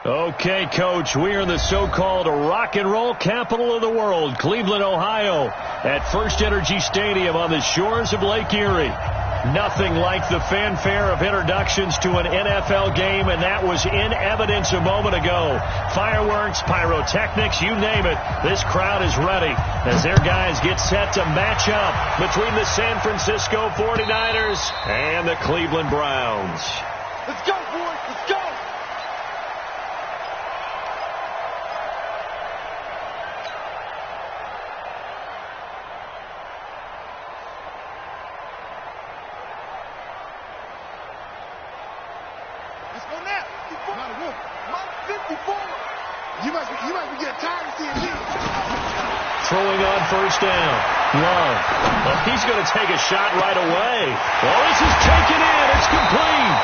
Okay, Coach, we are in the so-called rock and roll capital of the world, Cleveland, Ohio, at First Energy Stadium on the shores of Lake Erie. Nothing like the fanfare of introductions to an NFL game, and that was in evidence a moment ago. Fireworks, pyrotechnics, you name it. This crowd is ready as their guys get set to match up between the San Francisco 49ers and the Cleveland Browns. Let's go, boys. Let's go. Let's go now. 54. You might be getting tired of seeing me. Throwing on first down. Love. Well, he's going to take a shot right away. Well, this is taken in. It's complete.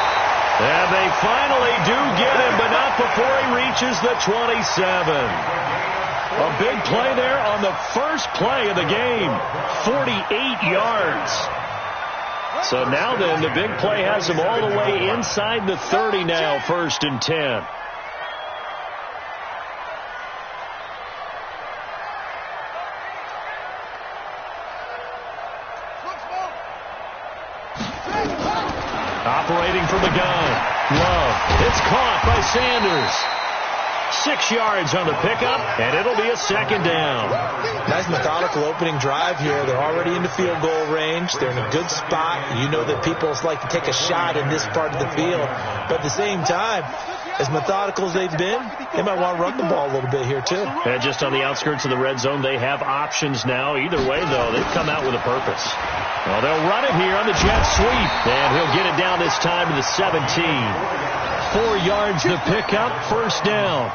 And they finally do get him, but not before he reaches the 27. A big play there on the first play of the game. 48 yards. So now then, the big play has him all the way inside the 30 now, 1st and 10. Operating from the gun. Love. It's caught by Sanders. 6 yards on the pickup, and it'll be a 2nd down. Nice methodical opening drive here. They're already in the field goal range. They're in a good spot. You know that people like to take a shot in this part of the field. But at the same time, as methodical as they've been, they might want to run the ball a little bit here, too. And just on the outskirts of the red zone, they have options now. Either way, though, they've come out with a purpose. Well, they'll run it here on the jet sweep. And he'll get it down this time to the 17. 4 yards the pickup, 1st down.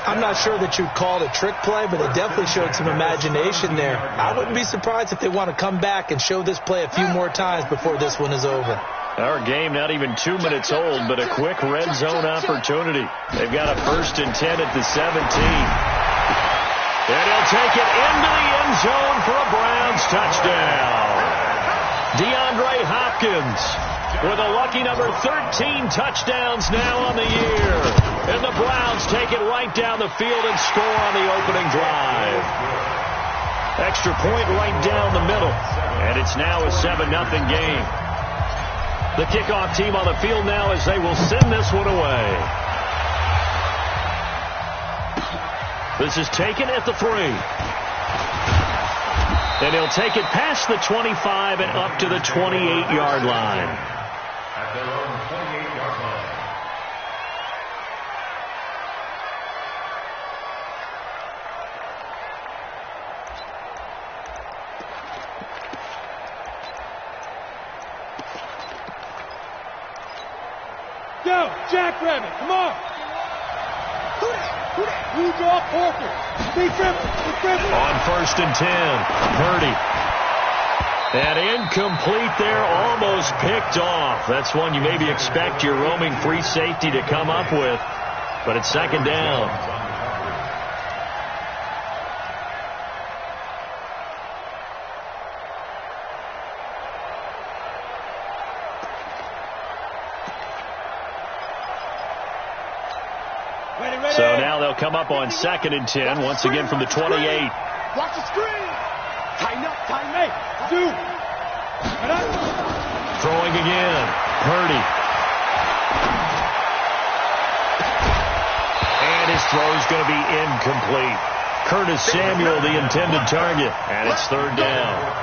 I'm not sure that you'd call it a trick play, but it definitely showed some imagination there. I wouldn't be surprised if they want to come back and show this play a few more times before this one is over. Our game not even 2 minutes old, but a quick red zone opportunity. They've got a 1st and 10 at the 17. And he'll take it into the end zone for a Browns touchdown. DeAndre Hopkins with a lucky number 13 touchdowns now on the year. And the Browns take it right down the field and score on the opening drive. Extra point right down the middle. And it's now a 7-0 game. The kickoff team on the field now as they will send this one away. This is taken at the 3. And he'll take it past the 25 and up to the 28-yard line. At their own 28-yard line. Go, Jackrabbit, come on. You draw Parker. Be triple. On 1st and 10, Purdy. And incomplete there, almost picked off. That's one you maybe expect your roaming free safety to come up with. But it's 2nd down. So now they'll come up on 2nd and 10, once again from the 28. Watch the screen. Tighten up, tighten up. Throwing again. Purdy. And his throw's going to be incomplete. Curtis Samuel, the intended target. And it's 3rd down.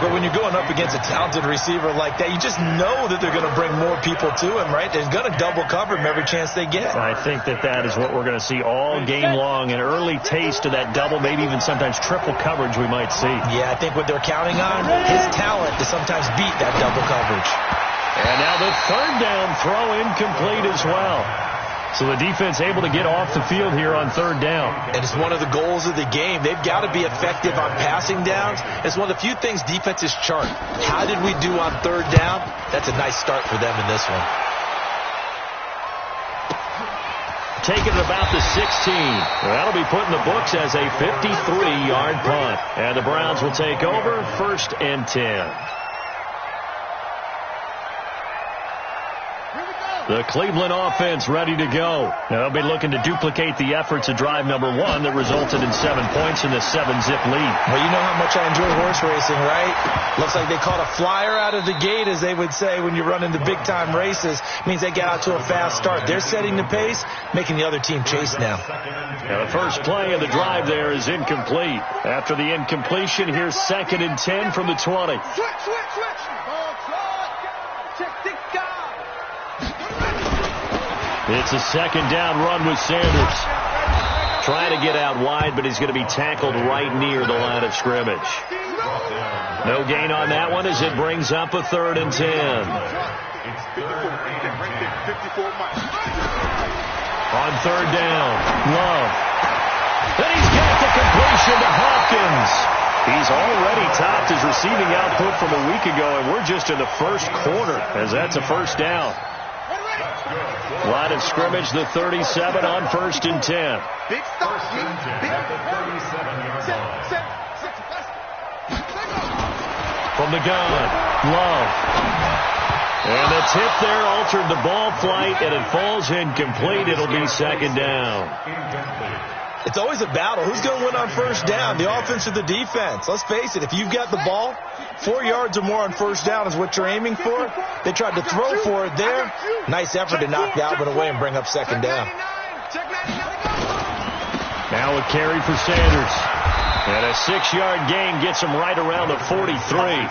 But when you're going up against a talented receiver like that, you just know that they're going to bring more people to him, right? They're going to double cover him every chance they get. I think that is what we're going to see all game long. An early taste of that double, maybe even sometimes triple coverage we might see. Yeah, I think what they're counting on, his talent to sometimes beat that double coverage. And now the 3rd down throw incomplete as well. So the defense able to get off the field here on 3rd down. And it's one of the goals of the game. They've got to be effective on passing downs. It's one of the few things defenses chart. How did we do on 3rd down? That's a nice start for them in this one. Taking it about the 16. That'll be put in the books as a 53-yard punt. And the Browns will take over 1st and 10. Here we go. The Cleveland offense ready to go. They'll be looking to duplicate the efforts of drive number 1 that resulted in 7 points in the 7-zip lead. Well, you know how much I enjoy horse racing, right? Looks like they caught a flyer out of the gate, as they would say when you run into big-time races. Means they get out to a fast start. They're setting the pace, making the other team chase now. Now the first play of the drive there is incomplete. After the incompletion, here's 2nd and 10 from the 20. It's a 2nd down run with Sanders. Trying to get out wide, but he's going to be tackled right near the line of scrimmage. No gain on that one as it brings up a 3rd and 10. On 3rd down, Love. Then he's got the completion to Hopkins. He's already topped his receiving output from a week ago, and we're just in the first quarter as that's a 1st down. Line of scrimmage, the 37 on 1st and 10. Big stop, From the gun, Love. And the tip there altered the ball flight, and it falls incomplete. It'll be 2nd down. It's always a battle. Who's going to win on 1st down, the offense or the defense? Let's face it, if you've got the ball, 4 yards or more on 1st down is what you're aiming for. They tried to throw for it there. Nice effort to knock Dalvin away and bring up 2nd down. Now a carry for Sanders. And a 6-yard gain gets him right around the 43.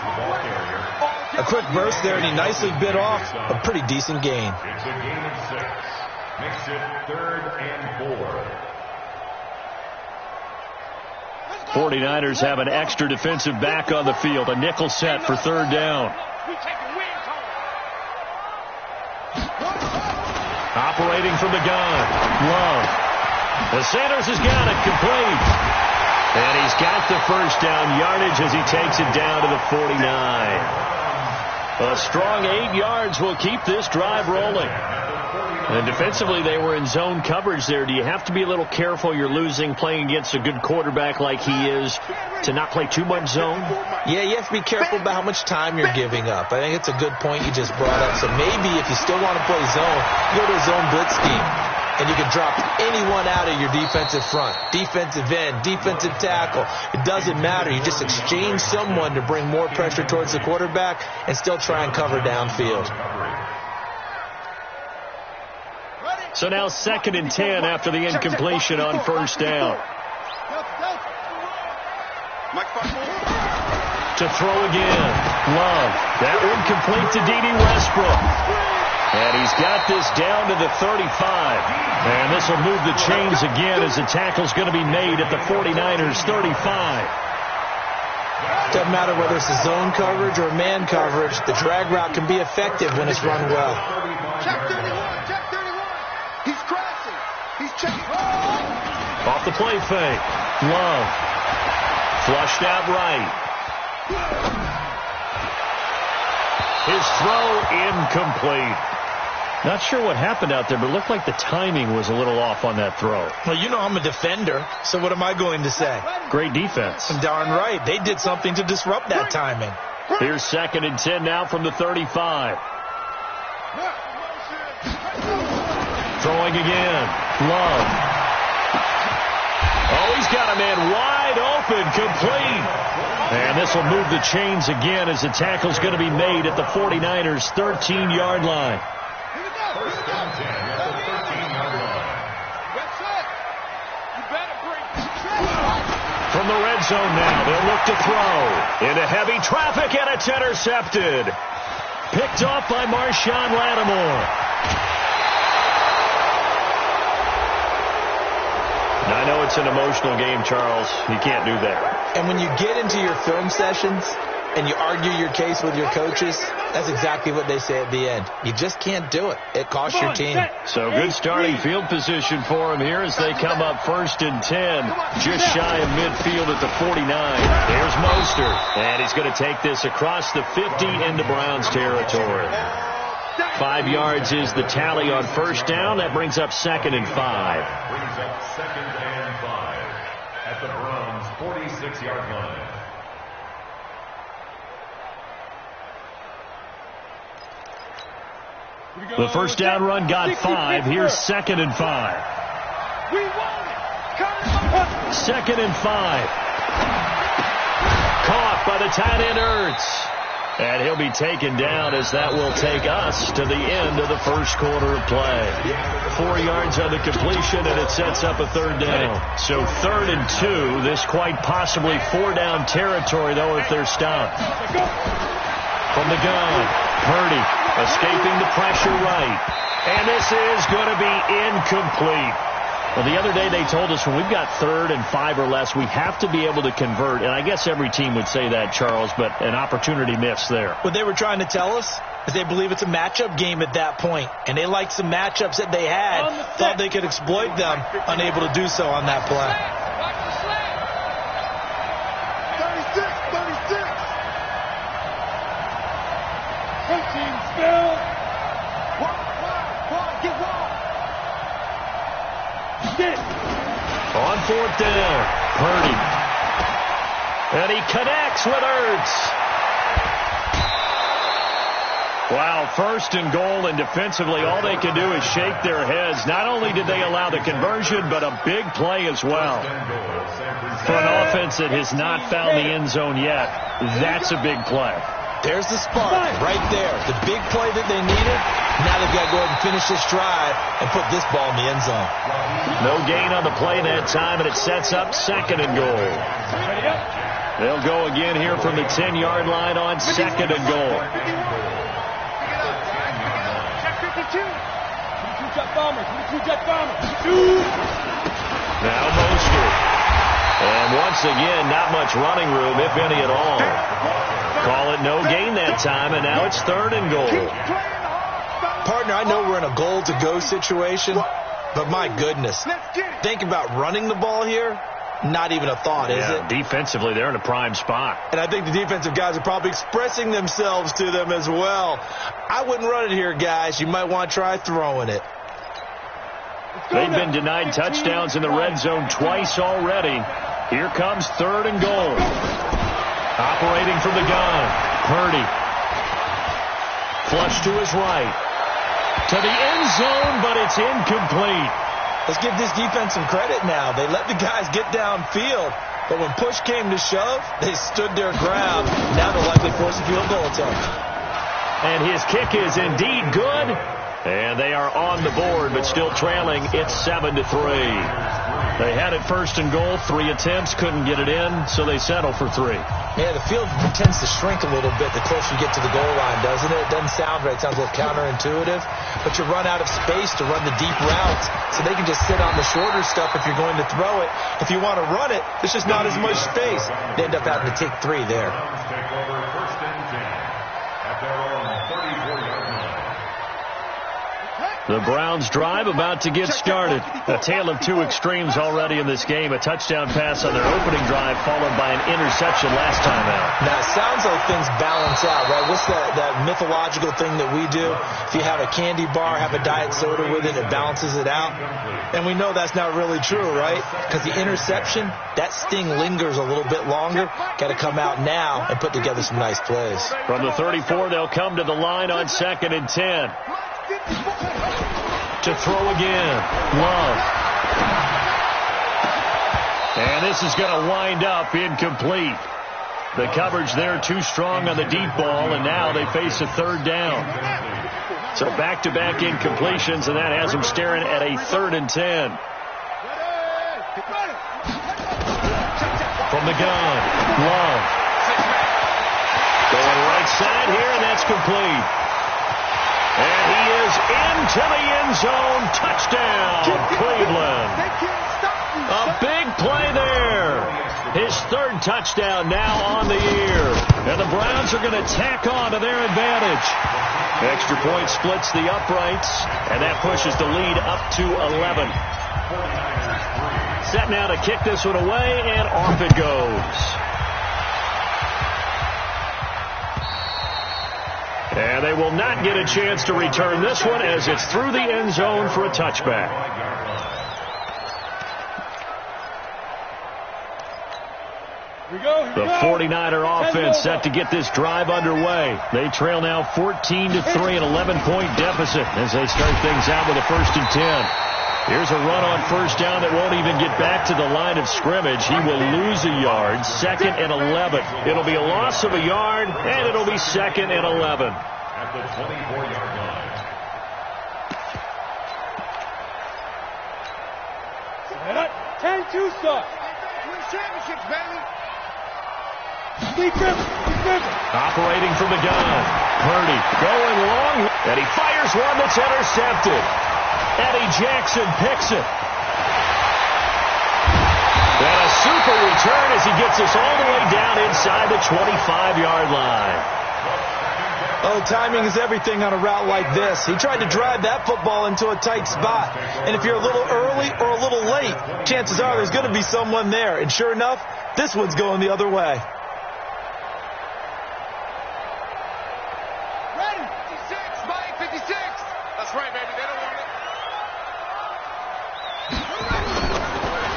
A quick burst there, and he nicely bit off a pretty decent gain. It's a gain of 6. Makes it 3rd and 4. 49ers have an extra defensive back on the field. A nickel set for 3rd down. Operating from the gun, Love. The Sanders has got it complete. And he's got the 1st down yardage as he takes it down to the 49. A strong 8 yards will keep this drive rolling. And defensively, they were in zone coverage there. Do you have to be a little careful? You're losing playing against a good quarterback like he is to not play too much zone? Yeah, you have to be careful about how much time you're giving up. I think it's a good point you just brought up. So maybe if you still want to play zone, go to a zone blitz scheme. And you can drop anyone out of your defensive front, defensive end, defensive tackle. It doesn't matter. You just exchange someone to bring more pressure towards the quarterback and still try and cover downfield. So now 2nd and 10 after the incompletion on 1st down. To throw again. Love. That one complete to D.D. Westbrook. And he's got this down to the 35. And this will move the chains again as the tackle's going to be made at the 49ers 35. Doesn't matter whether it's a zone coverage or man coverage. The drag route can be effective when it's run well. Check 31, check 31. He's crashing. He's checking. Off the play fake. Love. Flushed out right. His throw incomplete. Not sure what happened out there, but it looked like the timing was a little off on that throw. Well, you know I'm a defender, so what am I going to say? Great defense. Darn right. They did something to disrupt that timing. Here's 2nd and 10 now from the 35. Throwing again. Love. Oh, he's got a man wide open, complete. And this will move the chains again as the tackle's going to be made at the 49ers' 13-yard line. From the red zone now, they'll look to throw. Into heavy traffic, and it's intercepted. Picked off by Marshawn Lattimore. I know it's an emotional game, Charles. You can't do that. And when you get into your film sessions and you argue your case with your coaches, that's exactly what they say at the end. You just can't do it. It costs your team. So good starting field position for him here as they come up 1st and 10, just shy of midfield at the 49. There's Mostert, and he's going to take this across the 50 into Browns territory. 5 yards is the tally on 1st down. That brings up 2nd and 5. Brings up 2nd and 5 at the Browns' 46-yard line. The first down run got 5. Here's 2nd and 5. We won it. 2nd and 5. Caught by the tight end Ertz. And he'll be taken down as that will take us to the end of the first quarter of play. 4 yards on the completion, and it sets up a 3rd down. So 3rd and 2. This quite possibly 4-down territory, though, if they're stopped. From the gun, Purdy escaping the pressure right. And this is going to be incomplete. Well, the other day they told us when we've got 3rd and 5 or less, we have to be able to convert. And I guess every team would say that, Charles, but an opportunity missed there. What they were trying to tell us is they believe it's a matchup game at that point. And they liked some matchups that they had, thought they could exploit them, unable to do so on that play. 36. 13 still. Get wide. On 4th down, Purdy. And he connects with Ertz. Wow, 1st and goal, and defensively all they can do is shake their heads. Not only did they allow the conversion, but a big play as well. For an offense that has not found the end zone yet, that's a big play. There's the spark right there. The big play that they needed. Now they've got to go ahead and finish this drive and put this ball in the end zone. No gain on the play that time, and it sets up 2nd and goal. They'll go again here from the 10-yard line on 2nd and goal. Now Mostert. And once again, not much running room, if any at all. Call it no gain that time, and now it's 3rd and goal. Partner, I know we're in a goal-to-go situation, but my goodness, think about running the ball here. Not even a thought, is it? Defensively, they're in a prime spot. And I think the defensive guys are probably expressing themselves to them as well. I wouldn't run it here, guys. You might want to try throwing it. They've been denied touchdowns in the red zone twice already. Here comes 3rd and goal. Operating from the gun, Purdy. Flush to his right. To the end zone, but it's incomplete. Let's give this defense some credit now. They let the guys get downfield, but when push came to shove, they stood their ground. Now they'll likely force a field goal attempt. And his kick is indeed good. And they are on the board, but still trailing. It's 7-3. They had it 1st and goal, 3 attempts, couldn't get it in, so they settle for 3. Yeah, the field tends to shrink a little bit the closer you get to the goal line, doesn't it? It doesn't sound right. It sounds a little counterintuitive. But you run out of space to run the deep routes, so they can just sit on the shorter stuff if you're going to throw it. If you want to run it, there's just not as much space. They end up having to take 3 there. Take over 1st and 10 at their own 34-yard line. The Browns drive about to get started. A tale of 2 extremes already in this game. A touchdown pass on their opening drive followed by an interception last time out. Now, it sounds like things balance out, right? What's that mythological thing that we do? If you have a candy bar, have a diet soda with it, it balances it out. And we know that's not really true, right? Because the interception, that sting lingers a little bit longer. Got to come out now and put together some nice plays. From the 34, they'll come to the line on 2nd and 10. To throw again. Love. And this is going to wind up incomplete. The coverage there too strong on the deep ball, and now they face a 3rd down. So back-to-back incompletions, and that has them staring at a 3rd and 10. From the gun, Love. Going right side here, and that's complete. And he is into the end zone. Touchdown, Cleveland. A big play there. His 3rd touchdown now on the year. And the Browns are going to tack on to their advantage. Extra point splits the uprights, and that pushes the lead up to 11. Set now to kick this one away, and off it goes. And they will not get a chance to return this one as it's through the end zone for a touchback. The 49er offense set to get this drive underway. They trail now 14-3, an 11-point deficit as they start things out with a 1st and 10. Here's a run on 1st down that won't even get back to the line of scrimmage. He will lose a yard. 2nd and 11. It'll be a loss of a yard, and it'll be 2nd and 11. At the 24-yard line. Set up. 10-2 start. Win championships, baby. Operating from the gun. Purdy going long, and he fires one that's intercepted. Eddie Jackson picks it. And a super return as he gets us all the way down inside the 25-yard line. Oh, timing is everything on a route like this. He tried to drive that football into a tight spot. And if you're a little early or a little late, chances are there's going to be someone there. And sure enough, this one's going the other way. Ready. 56, Mike, 56. That's right, baby. They don't want it.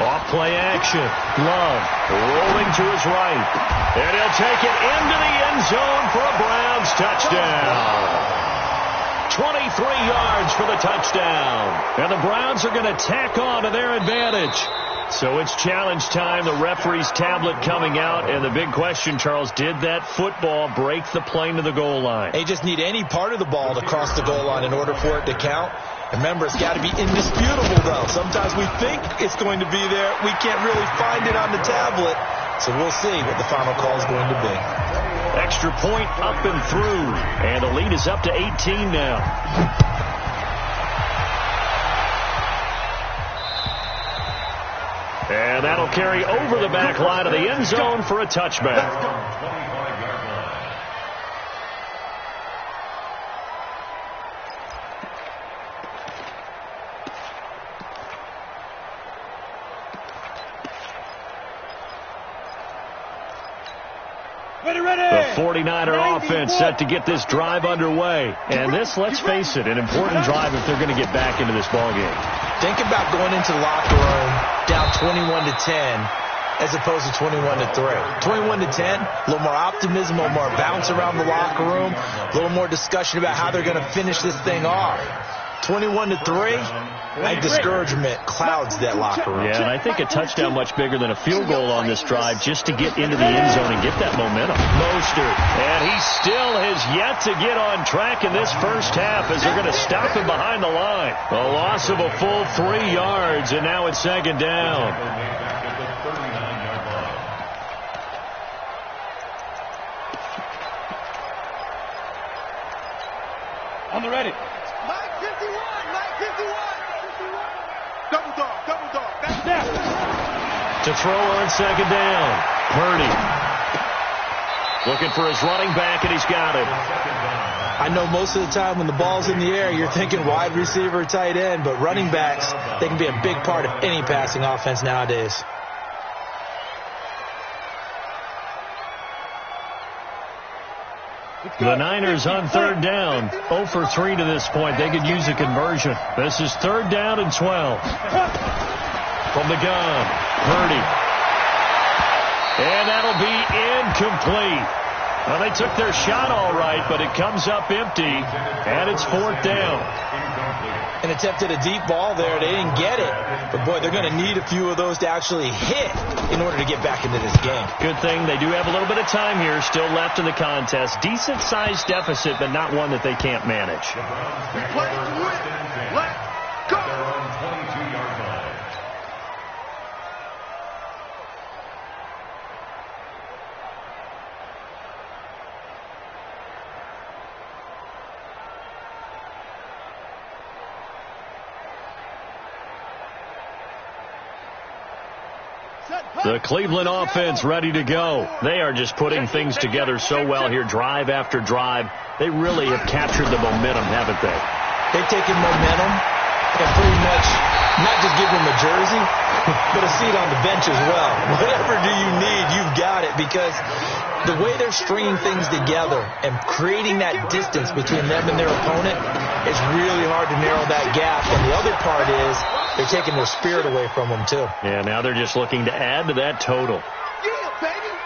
Off-play action. Love rolling to his right. And he'll take it into the end zone for a Browns touchdown. 23 yards for the touchdown. And the Browns are going to tack on to their advantage. So it's challenge time. The referee's tablet coming out. And the big question, Charles, did that football break the plane to the goal line? They just need any part of the ball to cross the goal line in order for it to count. Remember, it's got to be indisputable, though. Sometimes we think it's going to be there. We can't really find it on the tablet. So we'll see what the final call is going to be. Extra point up and through. And the lead is up to 18 now. And that'll carry over the back line of the end zone for a touchback. The 49er offense set to get this drive underway. And this, let's face it, an important drive if they're going to get back into this ballgame. Think about going into the locker room down 21-10 as opposed to 21-3. 21-10, a little more optimism, a little more bounce around the locker room, a little more discussion about how they're going to finish this thing off. 21-3, that discouragement clouds that locker room. Yeah, and I think a touchdown much bigger than a field goal on this drive just to get into the end zone and get that momentum. Mostert, and he still has yet to get on track in this first half as they're going to stop him behind the line. A loss of a full 3 yards, and now it's 2nd down. On the ready. Mike 51, Mike 51. Double dog. That's that. To throw on 2nd down. Purdy. Looking for his running back, and he's got it. I know most of the time when the ball's in the air, you're thinking wide receiver, tight end, but running backs, they can be a big part of any passing offense nowadays. The Niners on 3rd down. 0 for 3 to this point. They could use a conversion. This is 3rd down and 12. From the gun, Purdy. And that'll be incomplete. Well, they took their shot all right, but it comes up empty, and it's 4th down. And attempted a deep ball there. They didn't get it. But, boy, they're going to need a few of those to actually hit in order to get back into this game. Good thing they do have a little bit of time here still left in the contest. Decent-sized deficit, but not one that they can't manage. We play to win. Let's go. The Cleveland offense ready to go. They are just putting things together so well here, drive after drive. They really have captured the momentum, haven't they? They've taken momentum and pretty much not just give them a jersey, but a seat on the bench as well. Whatever do you need, you've got it, because the way they're stringing things together and creating that distance between them and their opponent, it's really hard to narrow that gap. And the other part is they're taking their spirit away from them, too. Yeah, now they're just looking to add to that total. Yeah, baby.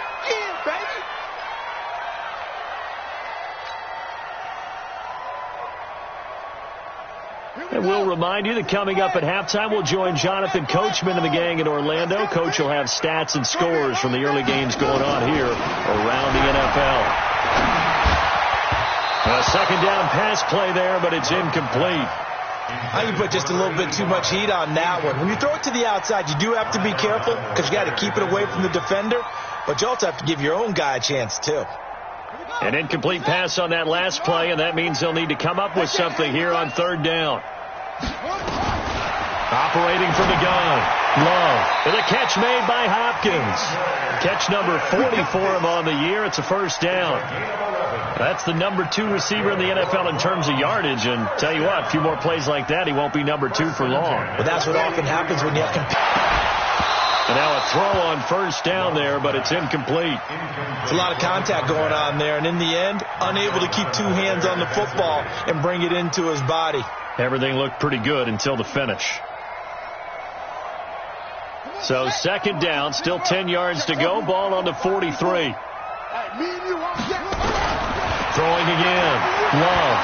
And we'll remind you that coming up at halftime, we'll join Jonathan Coachman and the gang in Orlando. Coach will have stats and scores from the early games going on here around the NFL. A second down pass play there, but it's incomplete. I think you put just a little bit too much heat on that one. When you throw it to the outside, you do have to be careful because you got to keep it away from the defender, but you also have to give your own guy a chance too. An incomplete pass on that last play, and that means they'll need to come up with something here on third down. Operating from the gun, Love. And a catch made by Hopkins. Catch number 40 for him on the year. It's a first down. That's the number 2 receiver in the NFL in terms of yardage. And tell you what, a few more plays like that, he won't be number 2 for long. But that's what often happens when you have And now a throw on first down there, but it's incomplete. It's a lot of contact going on there, and in the end, unable to keep 2 hands on the football and bring it into his body. Everything looked pretty good until the finish. So second down, still 10 yards to go. Ball on the 43. Throwing again. Love.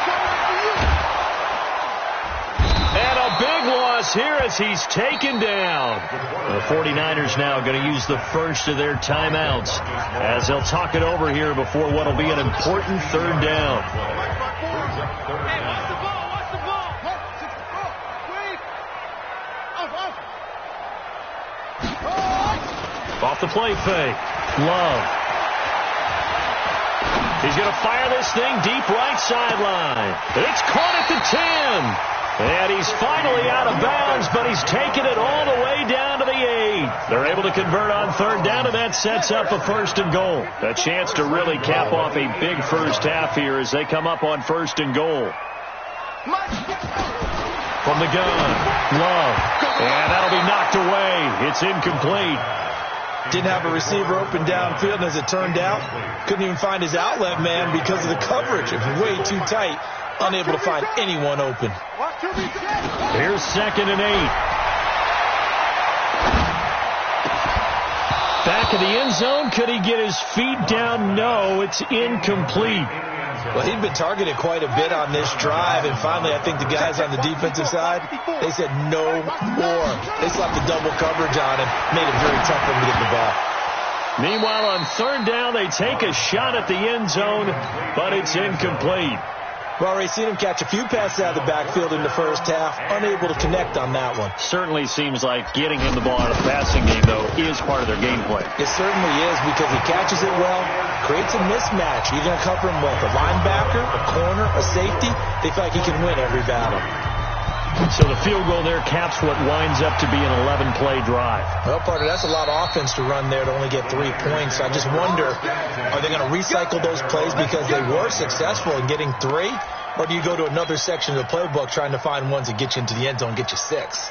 And a big loss here as he's taken down. The 49ers now going to use the first of their timeouts as they'll talk it over here before what will be an important third down. Off the play fake. Love. He's going to fire this thing deep right sideline. It's caught at the 10. And he's finally out of bounds, but he's taken it all the way down to the 8. They're able to convert on third down, and that sets up a first and goal. A chance to really cap off a big first half here as they come up on first and goal. From the gun, Love. And that'll be knocked away. It's incomplete. Didn't have a receiver open downfield, and as it turned out, couldn't even find his outlet man because of the coverage. It was way too tight, unable to find anyone open. Here's second and 8. Back in the end zone. Could he get his feet down? No, it's incomplete. Well, he'd been targeted quite a bit on this drive, and finally I think the guys on the defensive side, they said no more. They slapped the double coverage on him, made it very tough for him to get the ball. Meanwhile, on third down, they take a shot at the end zone, but it's incomplete. We've already seen him catch a few passes out of the backfield in the first half, unable to connect on that one. Certainly seems like getting him the ball out of the passing game, though, is part of their game plan. It certainly is because he catches it well, creates a mismatch. You're going to cover him with a linebacker, a corner, a safety. They feel like he can win every battle. So the field goal there caps what winds up to be an 11-play drive. Well, partner, that's a lot of offense to run there to only get 3 points. I just wonder, are they going to recycle those plays because they were successful in getting 3? Or do you go to another section of the playbook trying to find ones that get you into the end zone and get you 6?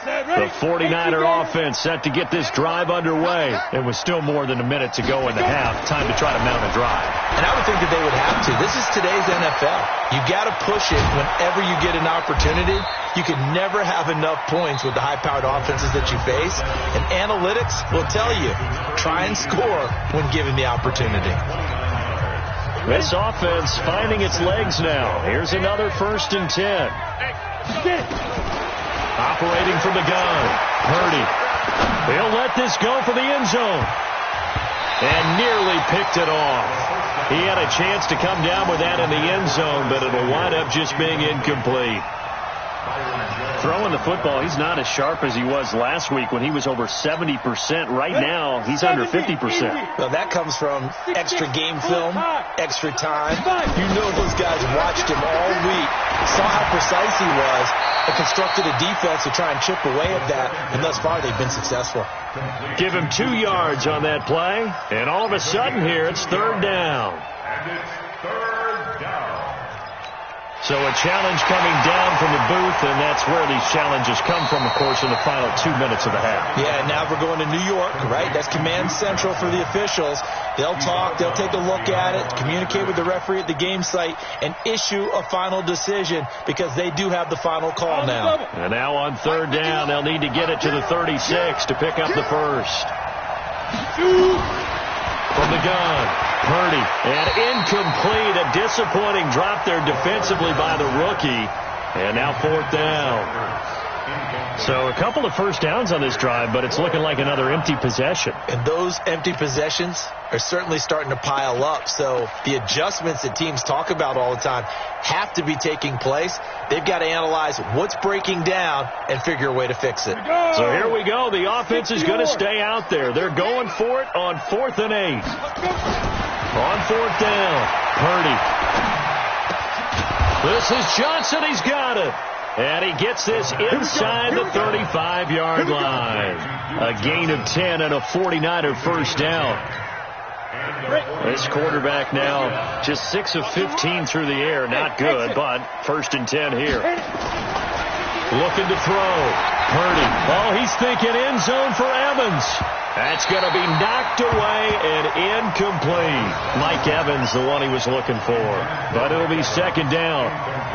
The 49er offense set to get this drive underway. It was still more than a minute to go in the half. Time to try to mount a drive. And I would think that they would have to. This is today's NFL. You got to push it whenever you get an opportunity. You can never have enough points with the high-powered offenses that you face. And analytics will tell you, try and score when given the opportunity. This offense finding its legs now. Here's another first and 10. Operating from the gun, Purdy. He'll let this go for the end zone. And nearly picked it off. He had a chance to come down with that in the end zone, but it'll wind up just being incomplete. Throwing the football, he's not as sharp as he was last week when he was over 70%. Right now, he's under 50%. Well, that comes from extra game film, extra time. You know those guys watched him all week, saw how precise he was, and constructed a defense to try and chip away at that, and thus far they've been successful. Give him 2 yards on that play, and all of a sudden here it's third down. And it's third down. So a challenge coming down from the booth, and that's where these challenges come from, of course, in the final 2 minutes of the half. Yeah, now we're going to New York, right? That's command central for the officials. They'll talk, they'll take a look at it, communicate with the referee at the game site, and issue a final decision because they do have the final call now. And now on third down, they'll need to get it to the 36 to pick up the first. From the gun, Purdy, and incomplete. A disappointing drop there defensively by the rookie. And now 4th down. So a couple of first downs on this drive, but it's looking like another empty possession. And those empty possessions are certainly starting to pile up. So the adjustments that teams talk about all the time have to be taking place. They've got to analyze what's breaking down and figure a way to fix it. So here we go. The offense is going to stay out there. They're going for it on 4th and 8. On 4th down, Purdy. This is Johnson. He's got it. And he gets this inside the 35-yard line. A gain of 10 and a 49er first down. This quarterback now just 6 of 15 through the air. Not good, but 1st and 10 here. Looking to throw. Purdy. Oh, he's thinking end zone for Evans. That's going to be knocked away and incomplete. Mike Evans, the one he was looking for. But it'll be 2nd down.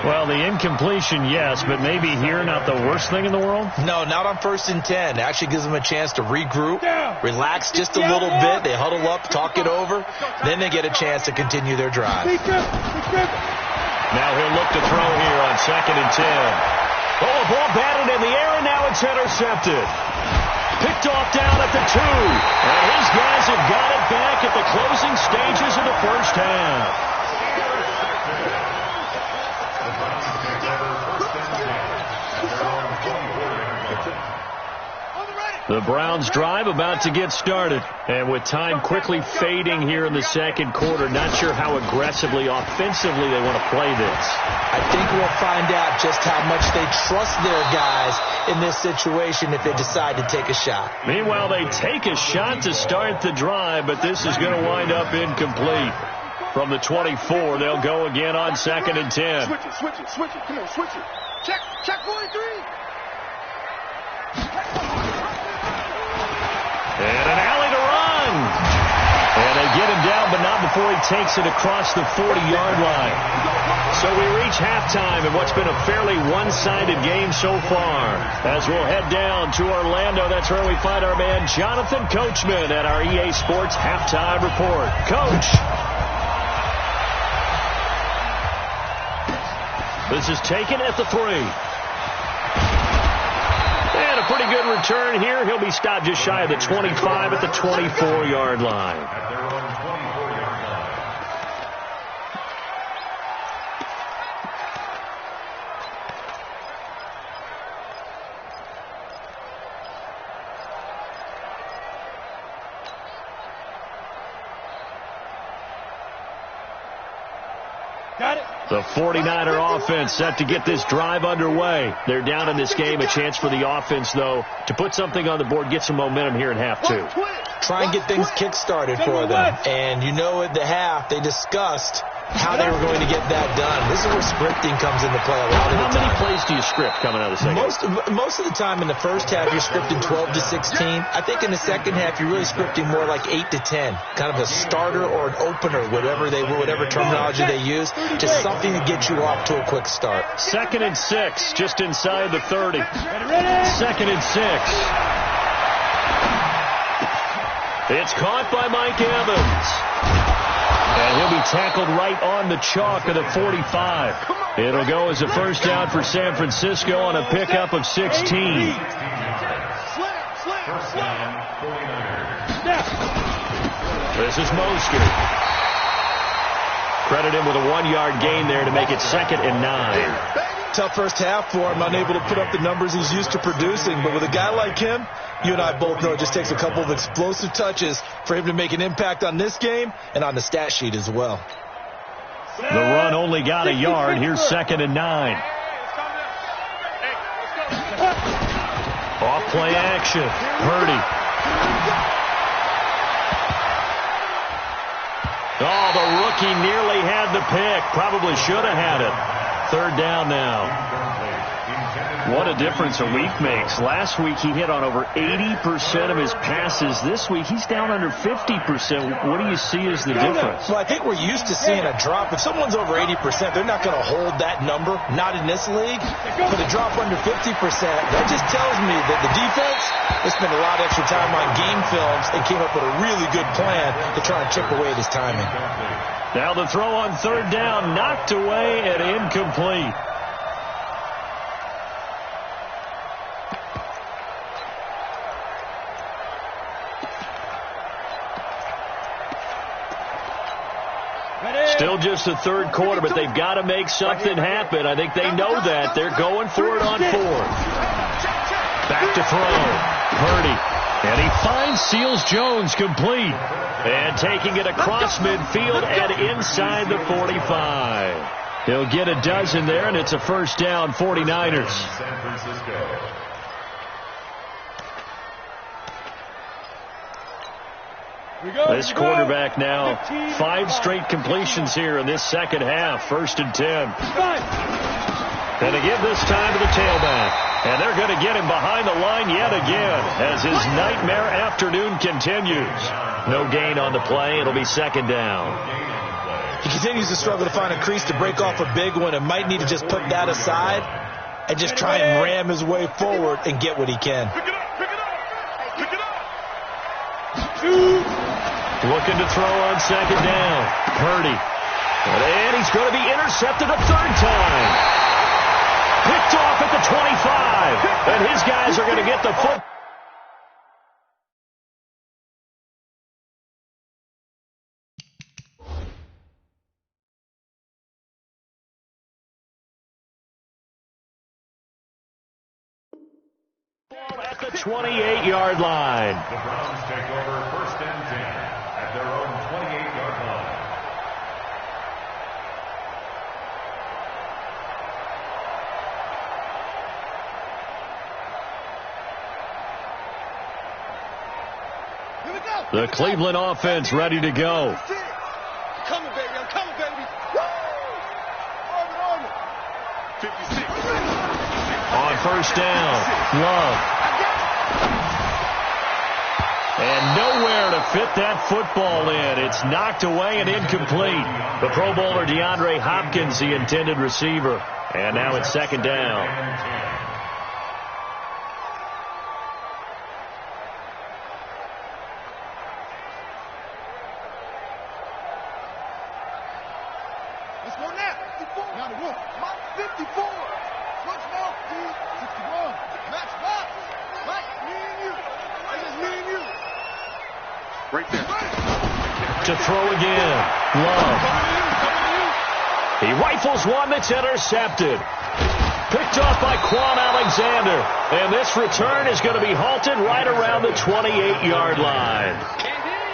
Well, the incompletion, yes, but maybe here not the worst thing in the world? No, not on 1st and 10. It actually gives them a chance to regroup, relax just a little bit. They huddle up, talk it over. Then they get a chance to continue their drive. Now he'll look to throw here on 2nd and 10. Oh, a ball batted in the air, and now it's intercepted. Picked off down at the 2. And his guys have got it back at the closing stages of the first half. The Browns drive about to get started. And with time quickly fading here in the second quarter, not sure how aggressively, offensively they want to play this. I think we'll find out just how much they trust their guys in this situation if they decide to take a shot. Meanwhile, they take a shot to start the drive, but this is going to wind up incomplete. From the 24, they'll go again on 2nd and 10. Switch it. Come on, switch it. Check 43. And an alley to run. And they get him down, but not before he takes it across the 40-yard line. So we reach halftime in what's been a fairly one-sided game so far. As we'll head down to Orlando, that's where we find our man Jonathan Coachman at our EA Sports Halftime Report. Coach. This is taken at the 3. And a pretty good return here. He'll be stopped just shy of the 25 at the 24-yard line. At their own 24-yard line. Got it. The 49er offense set to get this drive underway. They're down in this game. A chance for the offense, though, to put something on the board, get some momentum here in half 2. Try and get things kick-started for them. And you know at the half, they discussed how they were going to get that done. This is where scripting comes into play a lot of the time. How many plays do you script coming out of the second? Most of the time in the first half, you're scripting 12 to 16. I think in the second half, you're really scripting more like 8 to 10. Kind of a starter or an opener, whatever terminology they use. Just something to get you off to a quick start. 2nd and 6, just inside the 30. 2nd and 6. It's caught by Mike Evans. And he'll be tackled right on the chalk of the 45. It'll go as a first down for San Francisco on a pickup of 16. First down, 49ers. This is Mostert. Credit him with a 1-yard gain there to make it 2nd and 9. Tough first half for him, unable to put up the numbers he's used to producing. But with a guy like him, you and I both know it just takes a couple of explosive touches for him to make an impact on this game and on the stat sheet as well. The run only got a yard. Here's 2nd and 9. Off play action. Purdy. Oh, the rookie nearly had the pick. Probably should have had it. 3rd down now. What a difference a week makes. Last week he hit on over 80% of his passes. This week he's down under 50%. What do you see as the difference? Well, I think we're used to seeing a drop. If someone's over 80%, they're not going to hold that number. Not in this league. But a drop under 50%, that just tells me that the defense, they spent a lot of extra time on game films and came up with a really good plan to try and chip away at his timing. Now the throw on 3rd down, knocked away and incomplete. Still just the third quarter, but they've got to make something happen. I think they know that. They're going for it on fourth. Back to throw. Purdy. And he finds Seals-Jones complete. And taking it across midfield and inside the 45. He'll get a dozen there, and it's a first down, 49ers. San Francisco. This quarterback now 5 straight completions here in this second half. 1st and 10. And to give this time to the tailback. And they're going to get him behind the line yet again as his nightmare afternoon continues. No gain on the play. It'll be 2nd down. He continues to struggle to find a crease to break off a big one and might need to just put that aside and just try and ram his way forward and get what he can. Pick it up. Pick it up. Looking to throw on 2nd down. Purdy. And he's going to be intercepted a 3rd time. Picked off at the 25. And his guys are going to get the foot. At the 28-yard line. The Browns take over 1st and 10 at their own 28-yard line. The Cleveland offense ready to go. I'm coming, baby. Woo! Arm. 56. On 1st down, Love. And nowhere to fit that football in. It's knocked away and incomplete. The Pro Bowler DeAndre Hopkins, the intended receiver. And now it's 2nd down. Let's go now. 54. Now the roof. Mike 54. Switch now. 61. Match box. Mike, me and you. It's just me and you. Right there. To throw again. Love. He rifles one that's intercepted. Picked off by Quan Alexander. And this return is going to be halted right around the 28-yard line.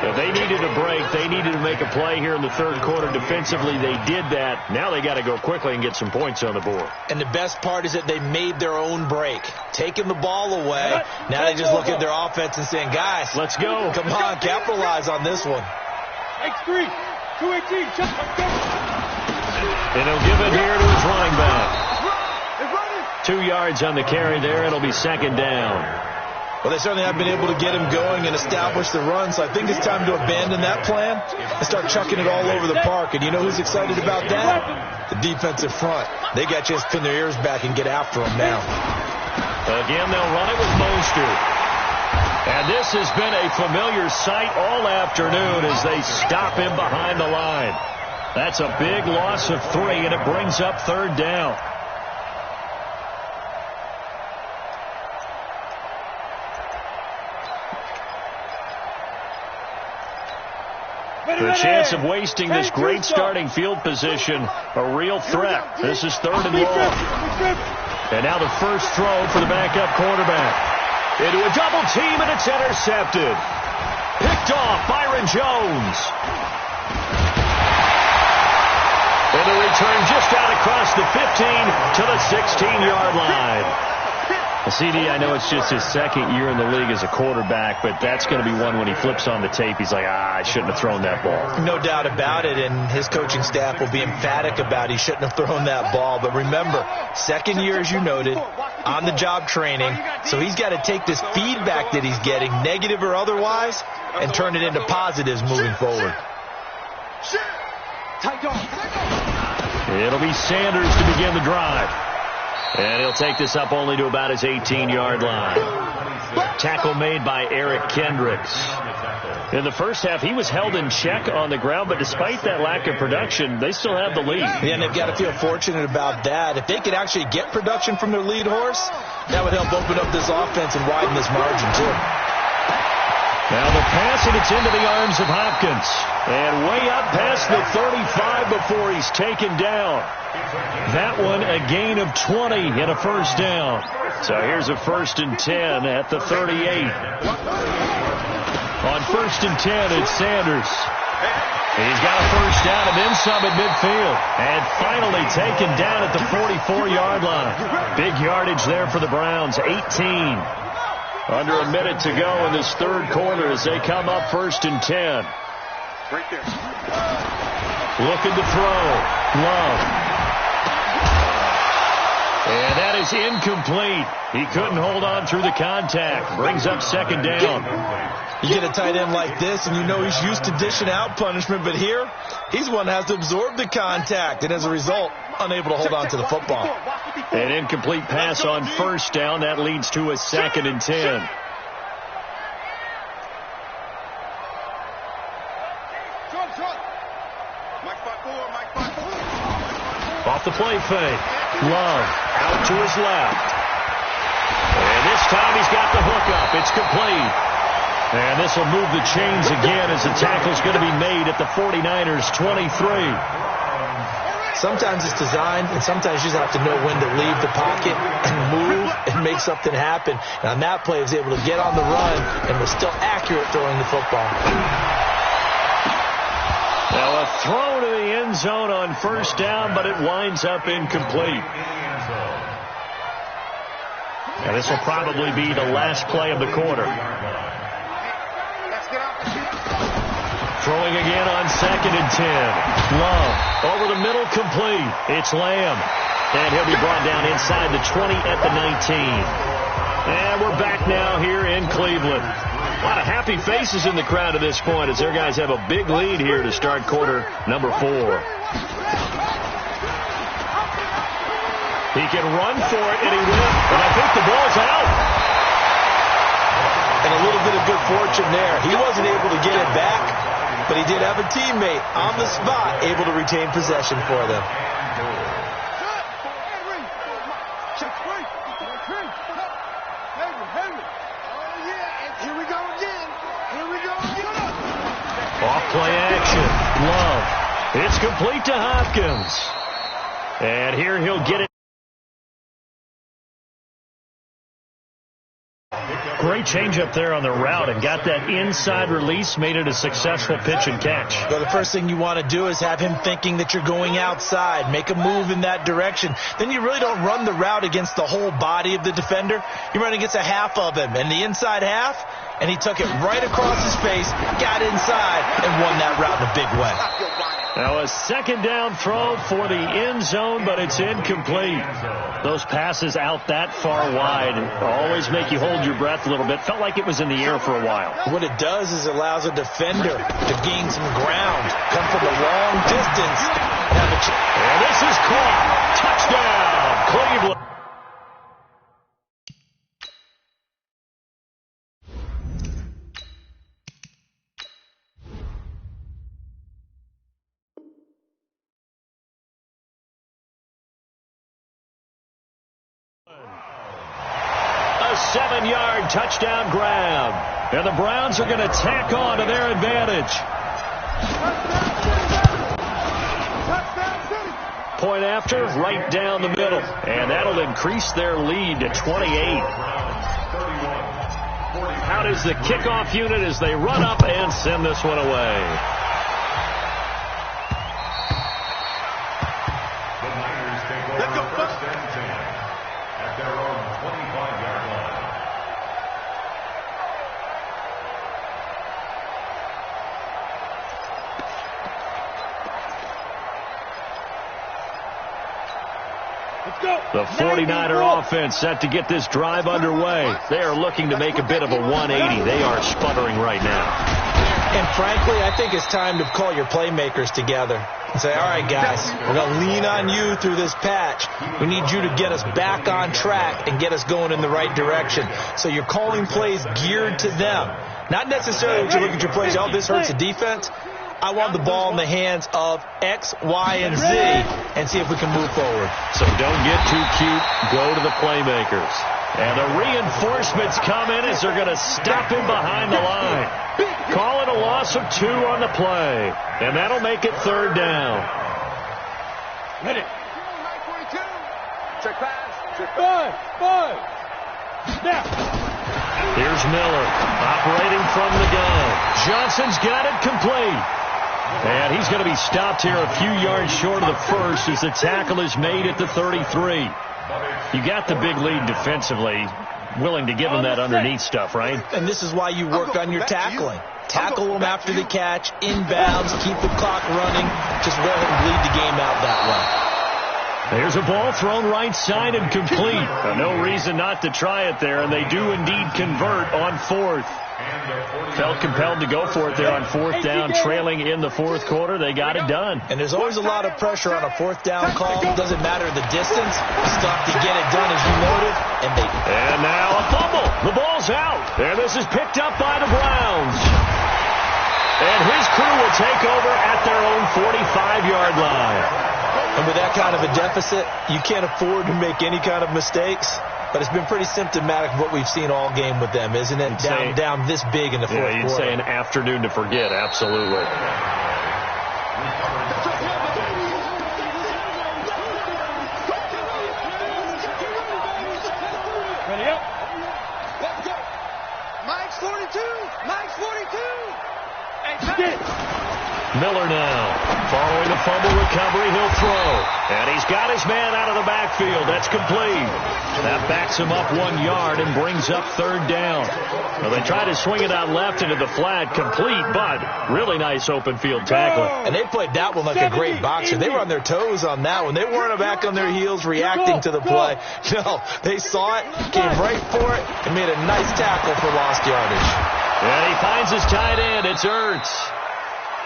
If they needed a break, they needed to make a play here in the 3rd quarter. Defensively, they did that. Now they got to go quickly and get some points on the board. And the best part is that they made their own break. Taking the ball away. Now they just look at their offense and saying, guys, let's go. Come on, capitalize on this one. X3, 218, and he'll give it here to his running back. 2 yards on the carry there. It'll be 2nd down. Well, they certainly have been able to get him going and establish the run, so I think it's time to abandon that plan and start chucking it all over the park. And you know who's excited about that? The defensive front. They got to just pin their ears back and get after him now. Again, they'll run it with Mostert. And this has been a familiar sight all afternoon as they stop him behind the line. That's a big loss of 3, and it brings up 3rd down. The chance of wasting this great starting field position, a real threat. This is 3rd and long. And now the first throw for the backup quarterback. Into a double team, and it's intercepted. Picked off, Byron Jones. And a return just out across the 15 to the 16-yard line. CD, I know it's just his 2nd year in the league as a quarterback, but that's going to be one when he flips on the tape. He's like, I shouldn't have thrown that ball. No doubt about it, and his coaching staff will be emphatic about he shouldn't have thrown that ball. But remember, 2nd year, as you noted, on-the-job training, so he's got to take this feedback that he's getting, negative or otherwise, and turn it into positives moving forward. It'll be Sanders to begin the drive. And he'll take this up only to about his 18-yard line. Tackle made by Eric Kendricks. In the first half, he was held in check on the ground, but despite that lack of production, they still have the lead. Yeah, and they've got to feel fortunate about that. If they could actually get production from their lead horse, that would help open up this offense and widen this margin, too. Now the pass, and it's into the arms of Hopkins. And way up past the 35 before he's taken down. That one a gain of 20 and a first down. So here's a 1st and 10 at the 38. On 1st and 10, it's Sanders. He's got a first down and then some at midfield. And finally taken down at the 44-yard line. Big yardage there for the Browns, 18. Under a minute to go in this third quarter as they come up 1st and 10. Right there. Looking to throw. Love. And that is incomplete. He couldn't hold on through the contact. Brings up 2nd down. You get a tight end like this, and you know he's used to dishing out punishment, but here, he's one that has to absorb the contact, and as a result, unable to hold on to the football. An incomplete pass on 1st down. That leads to a 2nd and 10. Off the play fake. Love out to his left. And this time he's got the hook up. It's complete. And this will move the chains again as the tackle's going to be made at the 49ers 23. Sometimes it's designed, and sometimes you just have to know when to leave the pocket and move and make something happen. And on that play, he was able to get on the run and was still accurate throwing the football. Now a throw to the end zone on 1st down, but it winds up incomplete. And this will probably be the last play of the quarter. Throwing again on 2nd and 10. Love over the middle, complete. It's Lamb. And he'll be brought down inside the 20 at the 19. And we're back now here in Cleveland. A lot of happy faces in the crowd at this point as their guys have a big lead here to start quarter number 4. He can run for it, and he will. And I think the ball's out. And a little bit of good fortune there. He wasn't able to get it back, but he did have a teammate on the spot able to retain possession for them. Off-play action. Love. It's complete to Hopkins. And here he'll get it. Great change up there on the route and got that inside release, made it a successful pitch and catch. Well, the first thing you want to do is have him thinking that you're going outside, make a move in that direction. Then you really don't run the route against the whole body of the defender. You run against a half of him, and the inside half, and he took it right across his face, got inside, and won that route in a big way. Now a 2nd down throw for the end zone, but it's incomplete. Those passes out that far wide always make you hold your breath a little bit. Felt like it was in the air for a while. What it does is it allows a defender to gain some ground, come from a long distance. And this is caught. Touchdown, Cleveland. A 7-yard touchdown grab. And the Browns are going to tack on to their advantage. Point after, right down the middle. And that'll increase their lead to 28. Out is the kickoff unit as they run up and send this one away. Let's go, first and 10 at their own 25-yard line. The 49er offense set to get this drive underway. They are looking to make a bit of a 180. They are sputtering right now. And frankly, I think it's time to call your playmakers together and say, all right, guys, we're going to lean on you through this patch. We need you to get us back on track and get us going in the right direction. So you're calling plays geared to them. Not necessarily that you look at your plays, oh, this hurts the defense. I want the ball in the hands of X, Y, and Z and see if we can move forward. So don't get too cute. Go to the playmakers. And the reinforcements come in as they're going to stop him behind the line. Call it a loss of 2 on the play. And that'll make it 3rd down. Ready. Check pass. Check five. Snap. Here's Miller operating from the gun. Johnson's got it complete. And he's going to be stopped here a few yards short of the first as the tackle is made at the 33. You got the big lead defensively, willing to give him that underneath stuff, right? And this is why you work on your tackling. Tackle them after the catch, inbounds, keep the clock running. Just go ahead and bleed the game out that way. There's a ball thrown right side and complete. No reason not to try it there, and they do indeed convert on 4th. Felt compelled to go for it there on 4th down, trailing in the 4th quarter. They got it done. And there's always a lot of pressure on a 4th down call. It doesn't matter the distance. You still have to get it done, as you noted. And now a fumble. The ball's out. And this is picked up by the Browns. And his crew will take over at their own 45-yard line. And with that kind of a deficit, you can't afford to make any kind of mistakes. But it's been pretty symptomatic of what we've seen all game with them, isn't it? Down this big in the 4th quarter. You'd say an afternoon to forget, absolutely. Ready up. Let's go. Mike's 42. Mike's 42. Miller now. Following the fumble recovery, he'll throw. And he's got his man out of the backfield. That's complete. That backs him up 1 yard and brings up 3rd down. Well, they try to swing it out left into the flat, complete, but really nice open field tackling. And they played that one like a great boxer. They were on their toes on that one. They weren't back on their heels reacting to the play. No, they saw it, came right for it, and made a nice tackle for lost yardage. And he finds his tight end. It's Ertz.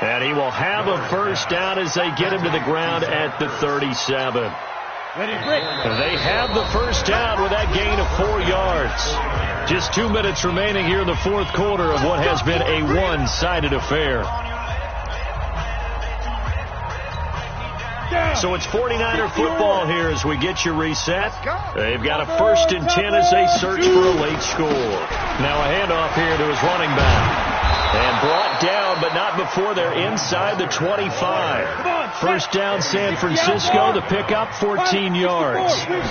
And he will have a 1st down as they get him to the ground at the 37. They have the 1st down with that gain of 4 yards. Just 2 minutes remaining here in the 4th quarter of what has been a one-sided affair. So it's 49er football here as we get you reset. They've got a 1st and 10 as they search for a late score. Now a handoff here to his running back. And brought down, but not before they're inside the 25. 1st down, San Francisco. The pickup, 14 yards. Miller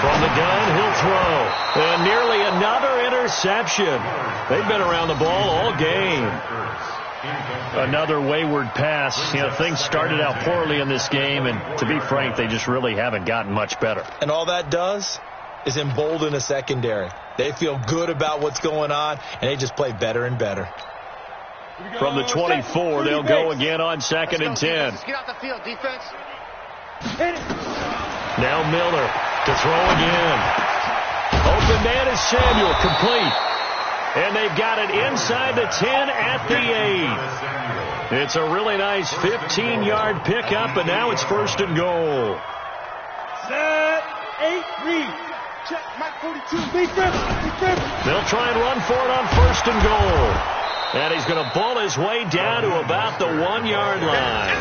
from the gun, he'll throw. And nearly another interception. They've been around the ball all game. Another wayward pass. Things started out poorly in this game, and to be frank, they just really haven't gotten much better. And all that does is embolden a secondary. They feel good about what's going on, and they just play better and better. From the 24, they'll go again on 2nd and 10. Get off the field, defense. Now Miller to throw again. Open man is Samuel, complete. And they've got it inside the 10 at the 8. It's a really nice 15-yard pickup, and now it's 1st and goal. Set, 8, read. Check, Mike 42. Defense. They'll try and run for it on 1st and goal. And he's going to bull his way down to about the 1-yard line.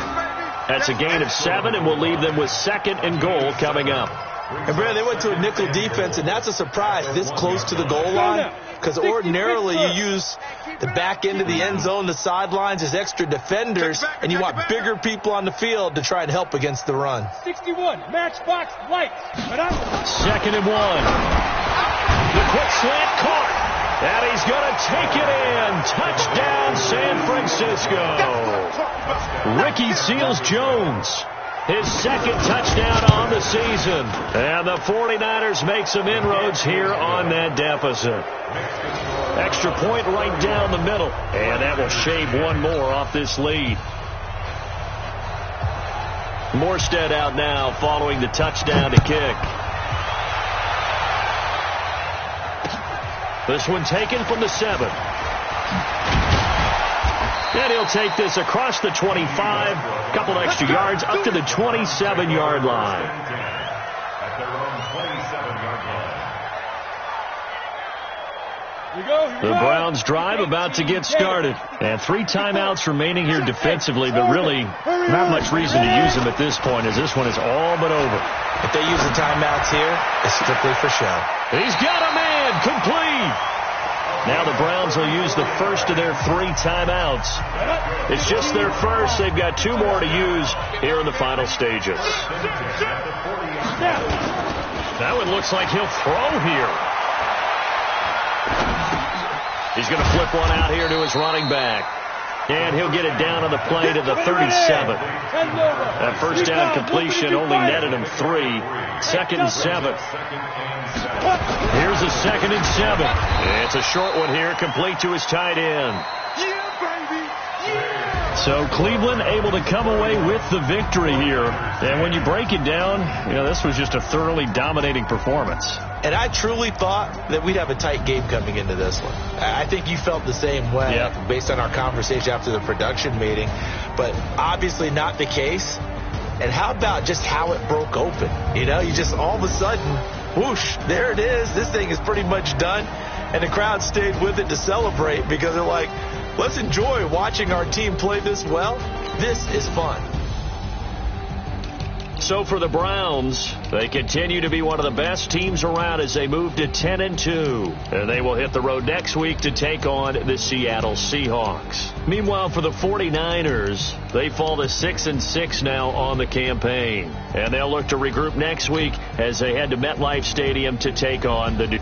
That's a gain of 7, and will leave them with 2nd and goal coming up. And Brad, they went to a nickel defense, and that's a surprise this close to the goal line, because ordinarily you use the back end of the end zone, the sidelines as extra defenders, and you want bigger people on the field to try and help against the run. 61, matchbox lights. 2nd and 1. The quick slant caught, and he's going to take it in. Touchdown, San Francisco. Ricky Seals-Jones. His 2nd touchdown on the season. And the 49ers make some inroads here on that deficit. Extra point right down the middle. And that will shave one more off this lead. Morstead out now following the touchdown to kick. This one taken from the 7. And he'll take this across the 25, a couple extra yards up to the 27-yard line. At their own 27-yard The Browns drive about to get started. And 3 timeouts remaining here defensively, but really not much reason to use them at this point, as this one is all but over. If they use the timeouts here, it's strictly for show. He's got a man complete. Now the Browns will use the first of their 3 timeouts. It's just their first. They've got 2 more to use here in the final stages. That one looks like he'll throw here. He's going to flip one out here to his running back. And he'll get it down on the play to the 37. That first down completion only netted him 3. 2nd and 7. Here's a 2nd and 7. It's a short one here, complete to his tight end. So Cleveland able to come away with the victory here. And when you break it down, this was just a thoroughly dominating performance. And I truly thought that we'd have a tight game coming into this one. I think you felt the same way based on our conversation after the production meeting. But obviously not the case. And how about just how it broke open? You just all of a sudden, whoosh, there it is. This thing is pretty much done. And the crowd stayed with it to celebrate because they're like, let's enjoy watching our team play this well. This is fun. So for the Browns, they continue to be one of the best teams around as they move to 10-2. And they will hit the road next week to take on the Seattle Seahawks. Meanwhile, for the 49ers, they fall to 6-6 now on the campaign. And they'll look to regroup next week as they head to MetLife Stadium to take on the